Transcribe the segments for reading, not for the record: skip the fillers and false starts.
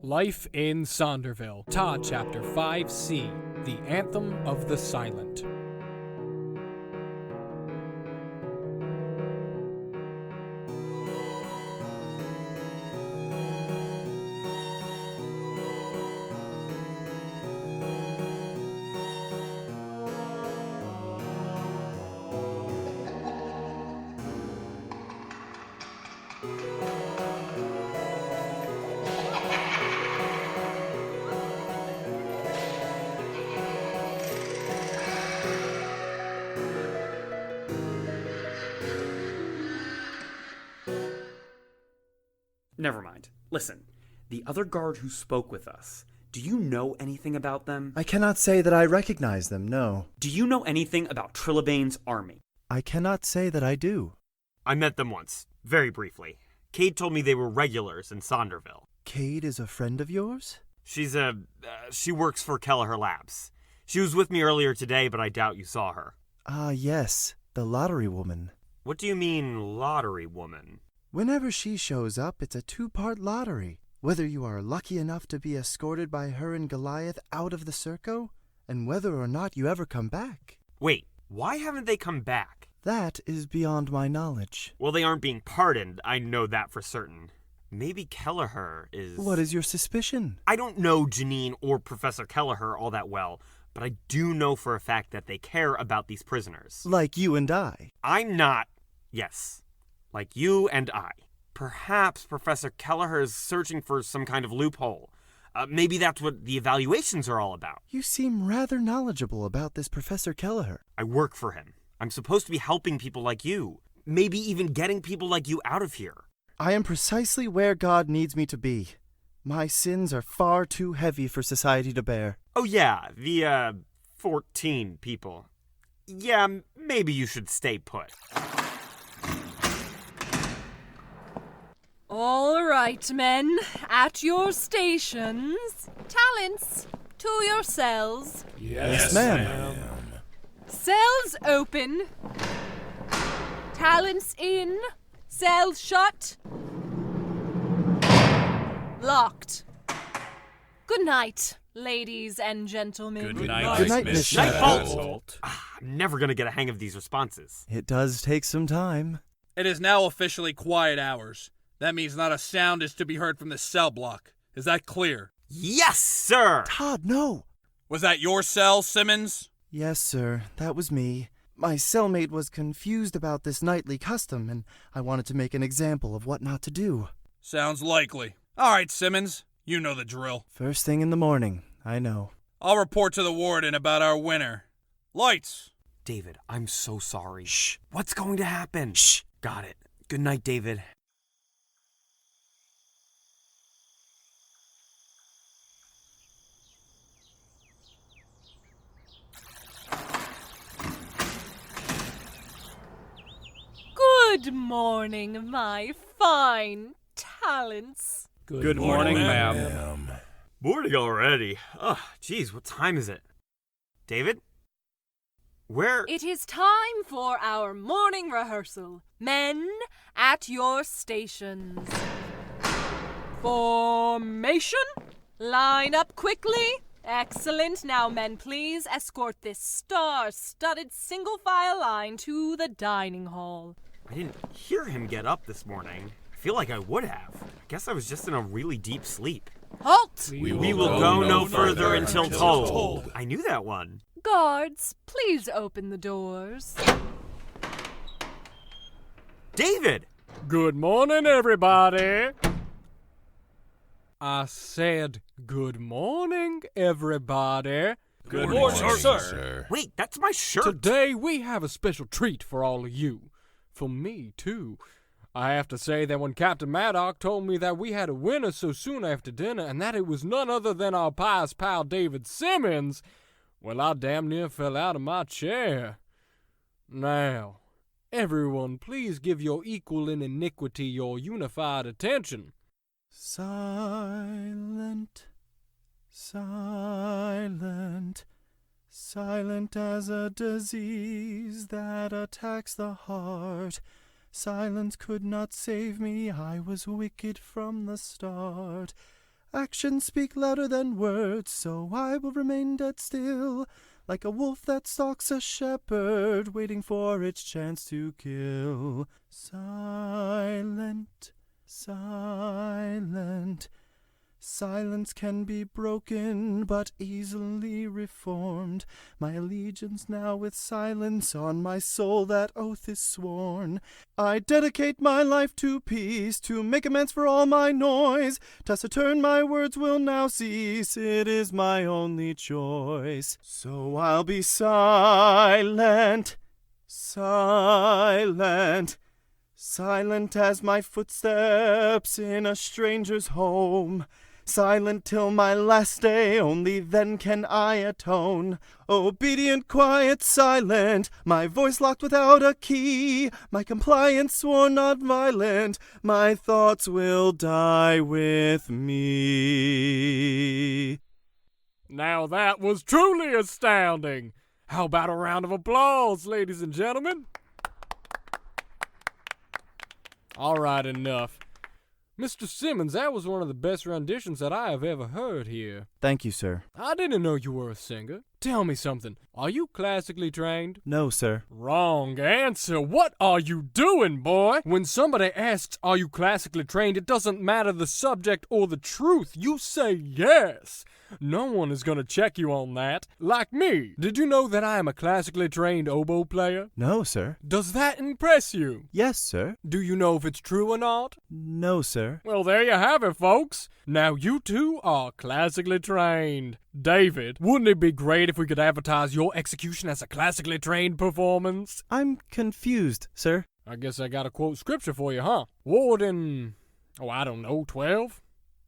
Life in Sonderville, Todd Chapter 5C, The Anthem of the Silent. Never mind. Listen, the other guard who spoke with us, do you know anything about them? I cannot say that I recognize them, no. Do you know anything about Trillabane's army? I cannot say that I do. I met them once, very briefly. Cade told me they were regulars in Sonderville. Cade is a friend of yours? She works for Kelleher Labs. She was with me earlier today, but I doubt you saw her. Ah, yes, the lottery woman. What do you mean, lottery woman? Whenever she shows up, it's a two-part lottery. Whether you are lucky enough to be escorted by her and Goliath out of the Circo, and whether or not you ever come back. Wait, why haven't they come back? That is beyond my knowledge. Well, they aren't being pardoned, I know that for certain. Maybe Kelleher is... What is your suspicion? I don't know Janine or Professor Kelleher all that well, but I do know for a fact that they care about these prisoners. Like you and I. I'm not... Yes. Like you and I. Perhaps Professor Kelleher is searching for some kind of loophole. Maybe that's what the evaluations are all about. You seem rather knowledgeable about this Professor Kelleher. I work for him. I'm supposed to be helping people like you. Maybe even getting people like you out of here. I am precisely where God needs me to be. My sins are far too heavy for society to bear. Oh yeah, the 14 people. Yeah, maybe you should stay put. All right, men, at your stations. Talents, to your cells. Yes, ma'am. Cells open. Talents in. Cells shut. Locked. Good night, ladies and gentlemen. Good night, Good night, Miss Nightbolt. I'm never gonna get a hang of these responses. It does take some time. It is now officially quiet hours. That means not a sound is to be heard from the cell block. Is that clear? Yes, sir! Todd, no! Was that your cell, Simmons? Yes, sir, that was me. My cellmate was confused about this nightly custom, and I wanted to make an example of what not to do. Sounds likely. All right, Simmons. You know the drill. First thing in the morning, I know. I'll report to the warden about our winner. Lights! David, I'm so sorry. Shh. What's going to happen? Shh. Got it. Good night, David. Good morning, my fine talents. Good morning, ma'am. Morning already. Oh, geez, what time is it? David? Where? It is time for our morning rehearsal. Men, at your stations. Formation. Line up quickly. Excellent. Now, men, please escort this star-studded single-file line to the dining hall. I didn't hear him get up this morning. I feel like I would have. I guess I was just in a really deep sleep. Halt! We will go no further until told. I knew that one. Guards, please open the doors. David! Good morning, everybody. I said good morning, everybody. Good morning, sir. Wait, that's my shirt. Today we have a special treat for all of you. For me, too. I have to say that when Captain Maddock told me that we had a winner so soon after dinner and that it was none other than our pious pal David Simmons, well, I damn near fell out of my chair. Now, everyone, please give your equal in iniquity your unified attention. Silent, silent, silent as a disease that attacks the heart. Silence could not save me, I was wicked from the start. Actions speak louder than words, so I will remain dead still, like a wolf that stalks a shepherd, waiting for its chance to kill. Silent, silent. Silence can be broken, but easily reformed. My allegiance now with silence, on my soul that oath is sworn. I dedicate my life to peace, to make amends for all my noise. Taciturn my words will now cease, it is my only choice. So I'll be silent, silent. Silent as my footsteps in a stranger's home. Silent till my last day, only then can I atone. Obedient, quiet, silent, my voice locked without a key. My compliance sworn, not violent, my thoughts will die with me. Now that was truly astounding. How about a round of applause, ladies and gentlemen? All right, enough. Mr. Simmons, that was one of the best renditions that I have ever heard here. Thank you, sir. I didn't know you were a singer. Tell me something. Are you classically trained? No, sir. Wrong answer. What are you doing, boy? When somebody asks, are you classically trained, it doesn't matter the subject or the truth. You say yes. No one is going to check you on that. Like me. Did you know that I am a classically trained oboe player? No, sir. Does that impress you? Yes, sir. Do you know if it's true or not? No, sir. Well, there you have it, folks. Now you two are classically trained. David, wouldn't it be great if we could advertise your execution as a classically trained performance? I'm confused, sir. I guess I gotta quote scripture for you, huh? Warden, I don't know, 12?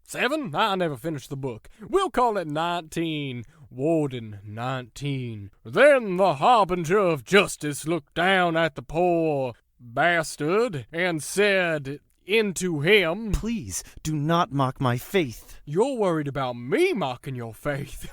7? I never finished the book. We'll call it 19. Warden 19. Then the harbinger of justice looked down at the poor bastard and said into him, Please, do not mock my faith. You're worried about me mocking your faith.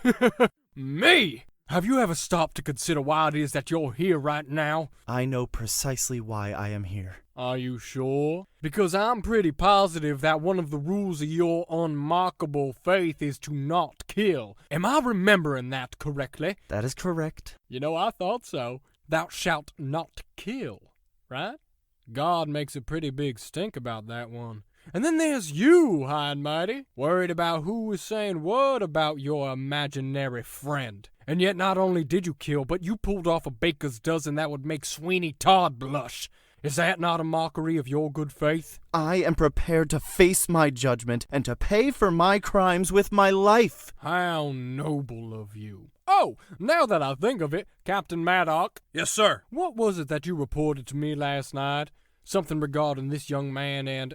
Me? Have you ever stopped to consider why it is that you're here right now? I know precisely why I am here. Are you sure? Because I'm pretty positive that one of the rules of your unmockable faith is to not kill. Am I remembering that correctly? That is correct. You know, I thought so. Thou shalt not kill, right? God makes a pretty big stink about that one. And then there's you, high and mighty, worried about who is saying what about your imaginary friend. And yet not only did you kill, but you pulled off a baker's dozen that would make Sweeney Todd blush. Is that not a mockery of your good faith? I am prepared to face my judgment and to pay for my crimes with my life. How noble of you. Oh, now that I think of it, Captain Maddock. Yes, sir. What was it that you reported to me last night? Something regarding this young man and...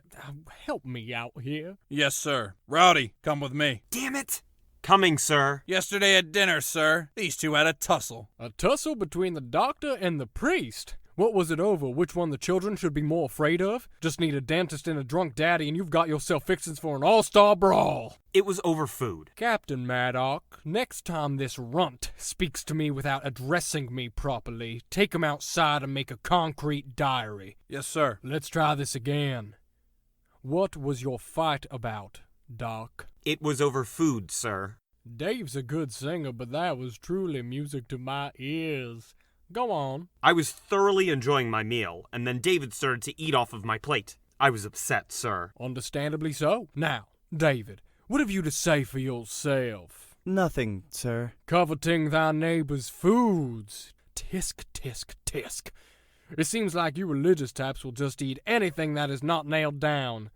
help me out here. Yes, sir. Rowdy, come with me. Damn it! Coming, sir. Yesterday at dinner, sir, these two had a tussle. A tussle between the doctor and the priest? What was it over? Which one the children should be more afraid of? Just need a dentist and a drunk daddy and you've got yourself fixins for an all-star brawl. It was over food. Captain Maddock, next time this runt speaks to me without addressing me properly, take him outside and make a concrete diary. Yes, sir. Let's try this again. What was your fight about, Doc? It was over food, sir. Dave's a good singer, but that was truly music to my ears. Go on. I was thoroughly enjoying my meal, and then David started to eat off of my plate. I was upset, sir. Understandably so. Now, David, what have you to say for yourself? Nothing, sir. Coveting thy neighbor's foods. Tisk, tisk, tisk. It seems like you religious types will just eat anything that is not nailed down.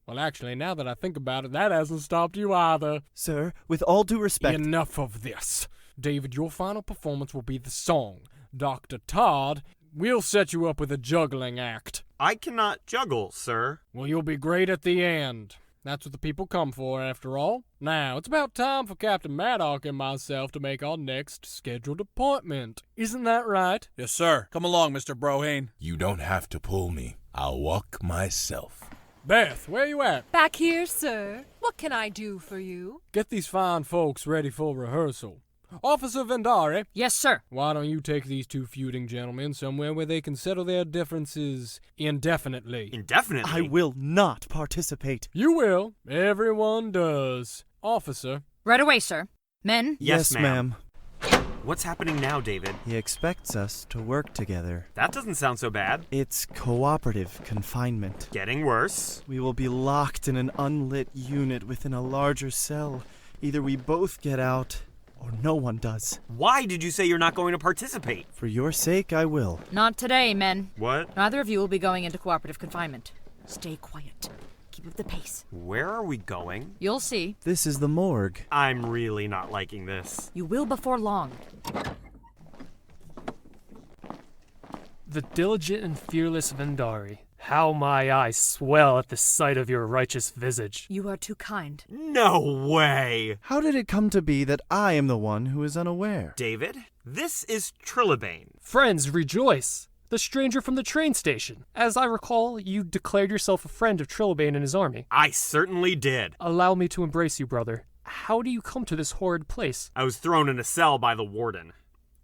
Well, actually, now that I think about it, that hasn't stopped you either. Sir, with all due respect... Enough of this. David, your final performance will be the song. Dr. Todd, we'll set you up with a juggling act. I cannot juggle, sir. Well, you'll be great at the end. That's what the people come for, after all. Now, it's about time for Captain Maddock and myself to make our next scheduled appointment. Isn't that right? Yes, sir. Come along, Mr. Brohane. You don't have to pull me. I'll walk myself. Beth, where you at? Back here, sir. What can I do for you? Get these fine folks ready for rehearsal. Officer Vendari, Yes, sir. why don't you take these two feuding gentlemen somewhere where they can settle their differences indefinitely? Indefinitely? I will not participate. You will. Everyone does. Officer. Right away, sir. Men? Yes, ma'am. ma'am. What's happening now, David? He expects us to work together. That doesn't sound so bad. It's cooperative confinement. Getting worse. We will be locked in an unlit unit within a larger cell. Either we both get out, or no one does. Why did you say you're not going to participate? For your sake, I will. Not today, men. What? Neither of you will be going into cooperative confinement. Stay quiet. Keep up the pace. Where are we going? You'll see. This is the morgue. I'm really not liking this. You will before long. The diligent and fearless Vendari. How my eyes swell at the sight of your righteous visage. You are too kind. No way! How did it come to be that I am the one who is unaware? David, this is Trilobane. Friends, rejoice! The stranger from the train station. As I recall, you declared yourself a friend of Trilobane and his army. I certainly did. Allow me to embrace you, brother. How do you come to this horrid place? I was thrown in a cell by the warden.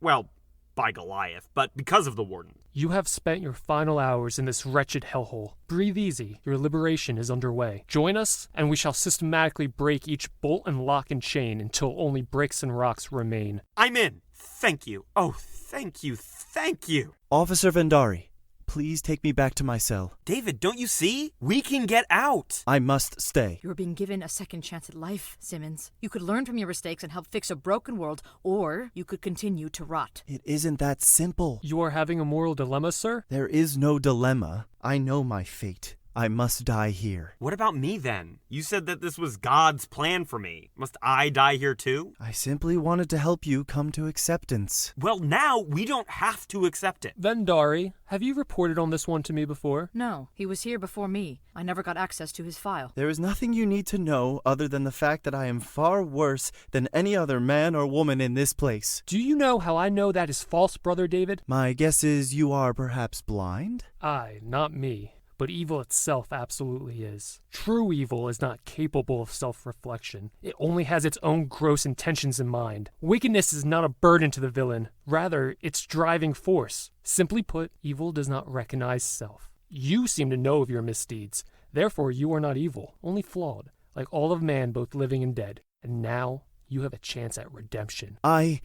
Well, by Goliath, but because of the warden. You have spent your final hours in this wretched hellhole. Breathe easy. Your liberation is underway. Join us, and we shall systematically break each bolt and lock and chain until only bricks and rocks remain. I'm in. Thank you. Oh, thank you. Thank you. Officer Vendari, please take me back to my cell. David, don't you see? We can get out. I must stay. You're being given a second chance at life, Simmons. You could learn from your mistakes and help fix a broken world, or you could continue to rot. It isn't that simple. You are having a moral dilemma, sir? There is no dilemma. I know my fate. I must die here. What about me then? You said that this was God's plan for me. Must I die here too? I simply wanted to help you come to acceptance. Well, now we don't have to accept it. Vendari, have you reported on this one to me before? No, he was here before me. I never got access to his file. There is nothing you need to know other than the fact that I am far worse than any other man or woman in this place. Do you know how I know that is false, Brother David? My guess is you are perhaps blind? I, not me. But evil itself absolutely is. True evil is not capable of self-reflection. It only has its own gross intentions in mind. Wickedness is not a burden to the villain. Rather, its driving force. Simply put, evil does not recognize self. You seem to know of your misdeeds. Therefore, you are not evil, only flawed, like all of man, both living and dead. And now, you have a chance at redemption. I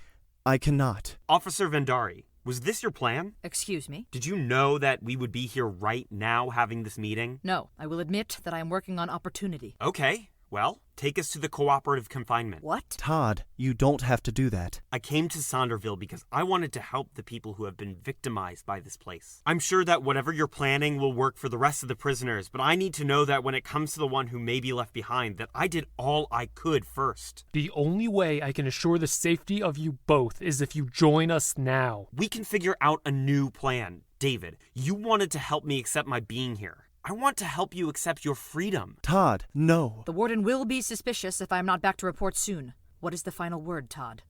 cannot. Officer Vendari, was this your plan? Excuse me? Did you know that we would be here right now having this meeting? No, I will admit that I am working on opportunity. Okay, well, take us to the cooperative confinement. What? Todd, you don't have to do that. I came to Sonderville because I wanted to help the people who have been victimized by this place. I'm sure that whatever you're planning will work for the rest of the prisoners, but I need to know that when it comes to the one who may be left behind, that I did all I could first. The only way I can assure the safety of you both is if you join us now. We can figure out a new plan. David, you wanted to help me accept my being here. I want to help you accept your freedom. Todd, no. The warden will be suspicious if I am not back to report soon. What is the final word, Todd?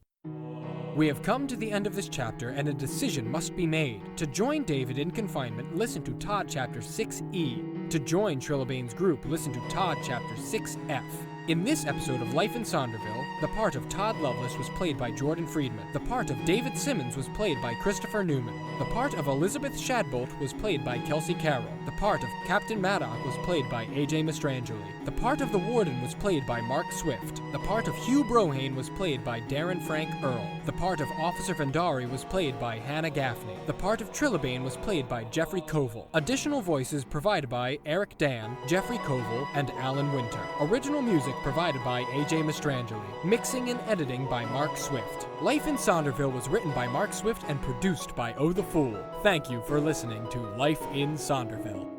We have come to the end of this chapter, and a decision must be made. To join David in confinement, listen to Todd Chapter 6E. To join Trilobane's group, listen to Todd Chapter 6F. In this episode of Life in Sonderville, the part of Todd Lovelace was played by Jordan Friedman. The part of David Simmons was played by Christopher Newman. The part of Elizabeth Shadbolt was played by Kelsey Carroll. The part of Captain Maddock was played by AJ Mastrangeli. The part of the Warden was played by Mark Swift. The part of Hugh Brohane was played by Darren Frank Earl. The part of Officer Vendari was played by Hannah Gaffney. The part of Trilobane was played by Jeffrey Koval. Additional voices provided by Eric Dan, Jeffrey Koval, and Alan Winter. Original music provided by AJ Mastrangeli. Mixing and editing by Mark Swift. Life in Sonderville was written by Mark Swift and produced by Oh the Fool. Thank you for listening to Life in Sonderville.